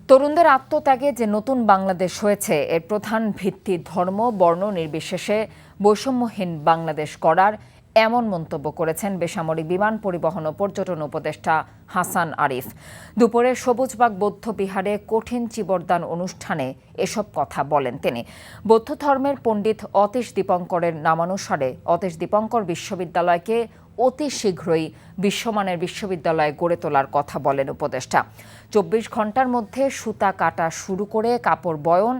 তরুণদের আত্মত্যাগে যে নতুন বাংলাদেশ হয়েছে এর প্রধান ভিত্তি ধর্ম বর্ণ নির্বিশেষে বৈষম্যহীন বাংলাদেশ গড়ার এমন মন্তব্য করেছেন বেসামরিক বিমান পরিবহন ও পর্যটন উপদেষ্টা হাসান আরিফ। দুপুরে সবুজবাগ বৌদ্ধ বিহারে কঠিন চিবরদান অনুষ্ঠানে এসব কথা বলেন তিনি। বৌদ্ধ ধর্মের পণ্ডিত অতীশ দীপঙ্করের নামানুসারে অতীশ দীপঙ্কর বিশ্ববিদ্যালয়কে অতি শীঘ্রই বিশ্বমানের বিশ্ববিদ্যালয় গড়ে তোলার কথা বলেন উপদেষ্টা। ২৪ ঘন্টার মধ্যে সুতা কাটা শুরু করে কাপড় বয়ন,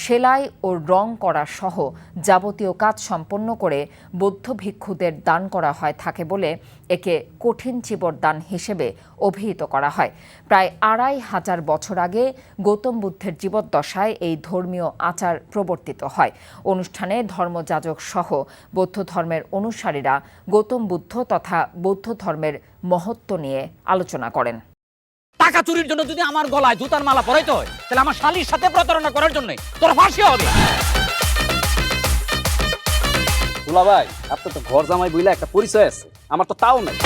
সেলাই ও রং করা সহ যাবতীয় কাজ সম্পন্ন করে বৌদ্ধ ভিক্ষুদের দান করা হয় থাকে বলে একে কঠিন চিবরদান হিসেবে অভিহিত করা হয়। প্রায় ২৫০০ বছর আগে গৌতম বুদ্ধের জীবদ্দশায় এই ধর্মীয় আচার প্রবর্তিত হয়। অনুষ্ঠানে ধর্মযাজক সহ বৌদ্ধ ধর্মের অনুসারীরা গৌতম বুদ্ধ তথা বৌদ্ধ ধর্মের মহত্ব নিয়ে আলোচনা করেন। টাকা চুরির জন্য যদি আমার গলায় জুতার মালা পরাইতে হয় তাহলে আমার শালীর সাথে প্রতারণা করার জন্য তোর ফাঁসি হবে। দুলা ভাই, আপনার তো ঘর জামাই বইলা একটা পরিচয় আছে, আমার তো তাও নাই।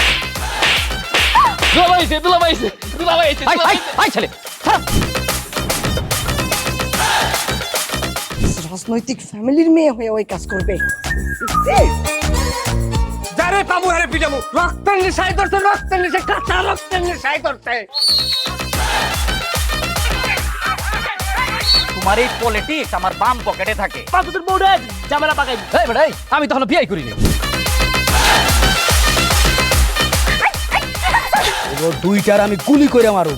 রাজনৈতিক ফ্যামিলির মেয়ে হয়ে ওই কাজ করবে। যারে পাবো হারে পিটাবো, রক্তের নেশায় ধরছে, রক্তের নেশায়, কাঁচা রক্তের নেশায় ধরছে। তোমার এই পলিটিক্স আমার বাম পকেটে থাকে। তোদের বউরে ঝামেলা পাকাই। এই বেটাই, আমি তখন বিয়ে করিনি। দুইটার আমি গুলি করে মারু।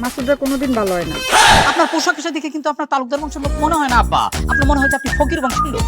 মাসুদরা কোনোদিন ভালো হয় না। আপনার পোশাক আশাক দেখে কিন্তু আপনার তালুকদার বংশের লোক মনে হয় না আব্বা, আপনার মনে হয় যে আপনি ফকির বংশের লোক।